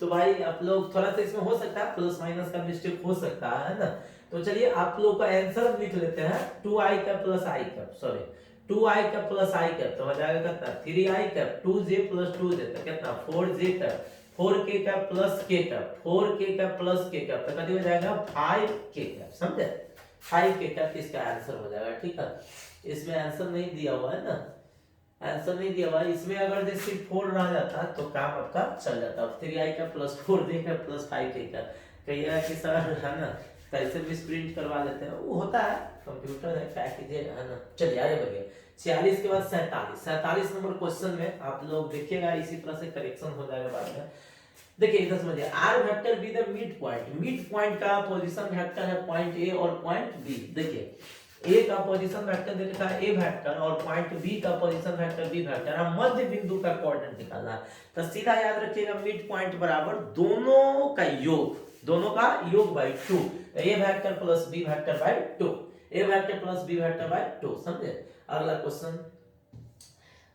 तो भाई आप लोग थोड़ा सा इसमें हो सकता है प्लस माइनस का मिस्टेक हो सकता है ना। तो चलिए आप लोग का आंसर लिख लेते हैं 2i का plus i cap, sorry 2i का प्लस i कैप, तो हो जाएगा कितना 3i cap 2j plus 2j, तो कितना 4j कैप, 4k का प्लस k कैप, 4k का प्लस k कैप, तो कितना हो जाएगा 5k कैप, समझे। 5k कैप इसका आंसर हो जाएगा, ठीक है। इसमें आंसर नहीं दिया हुआ है ना, आंसर नहीं दिया हुआ, इसमें अगर जैसे 4 रह जाता तो काम आपका चल जाता। 3i का प्लस 4j का प्लस 5k का, कहिएगा कि सर है ना कैसे भी प्रिंट करवा लेते हैं, वो होता है, कंप्यूटर है, क्या कीजिएगा, है ना। चलिए आगे बढ़िए 46 के बाद 47 नंबर क्वेश्चन में आप लोग देखिएगा, इसी तरह से करेक्शन हो जाएगा बाद में। देखिए इधर समझिए, R vector be the midpoint, midpoint का पोजीशन वेक्टर है पॉइंट ए और पॉइंट बी। देखिए ए का पोजीशन वेक्टर दे रखा है ए वेक्टर और पॉइंट बी का पोजीशन वेक्टर बी वेक्टर, हम मध्य बिंदु का कोऑर्डिनेट निकालना है, तो सीधा याद रखिएगा मिड पॉइंट बराबर दोनों का योग, दोनों का योग by 2, A vector plus B vector by 2, A vector plus B vector by 2, समझे। अगला क्वेश्चन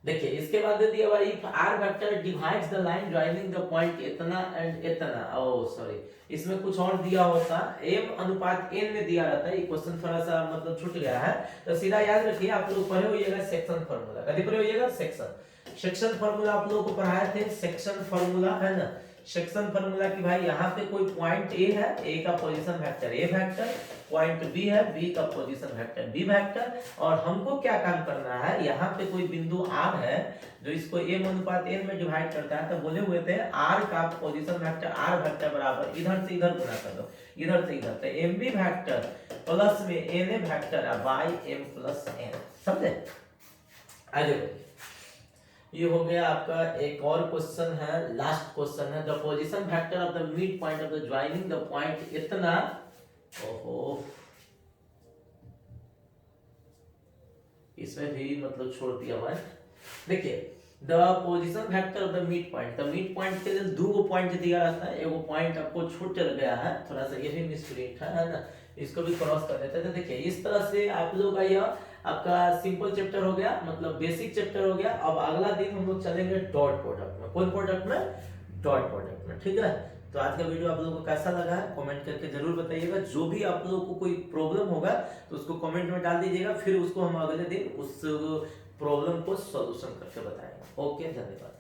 देखिए, इसके बाद दे दिया हुआ if R vector divides the line joining the point इतना एंड इतना, ओ सॉरी इसमें कुछ और दिया होता, m अनुपात n में दिया रहता है, ये क्वेश्चन थोड़ा सा मतलब छूट गया है, तो सीधा याद रखिए आप लोग पढ़े होइएगा सेक्शन फार्मूला, कभी पढ़े होइएगा सेक्शन फार्मूला आप लोगों को पढ़ाए थे, सेक्शन फार्मूला है ना, सेक्शन फार्मूला की भाई यहाँ पे कोई पॉइंट ए है, ए का position vector A vector, point B है, बी का पोजीशन वेक्टर बी वेक्टर, और हमको क्या काम करना है, यहाँ पे कोई बिंदु आर है जो इसको m अनुपात n में डिवाइड करता है, तो बोले हुए थे r का पोजीशन वेक्टर r वेक्टर बराबर इधर से इधर गुना कर दो, इधर से इधर, तो mb वेक्टर प्लस में na vector by m plus n, समझे। आगे बढ़िए, ये हो गया आपका एक और क्वेश्चन है, लास्ट क्वेश्चन है, the position vector of the mid point of the joining the point इतना, ओहो इसमें भी मतलब छोड़ दिया हुआ है। देखिए the position vector of the mid point, the mid point के लिए दो पॉइंट दिया रहता है, एगो पॉइंट आपको छूट चल गया है, थोड़ा सा ये भी मिसप्रिंट है ना, इसको भी क्रॉस कर देते हैं। तो देखिए इस तरह से आप लोगों का यह आपका सिंपल चैप्टर हो गया, मतलब बेसिक चैप्टर हो गया। अब अगला दिन हम लोग चलेंगे डॉट प्रोडक्ट में, कौन प्रोडक्ट में, डॉट प्रोडक्ट में, ठीक है। तो आज का वीडियो आप लोगों को कैसा लगा है कमेंट करके जरूर बताइएगा, जो भी आप लोगों को कोई प्रॉब्लम होगा तो उसको कमेंट में डाल दीजिएगा, फिर उसको हम अगले दिन उस प्रॉब्लम को सॉल्यूशन करके बताएंगे। ओके, धन्यवाद।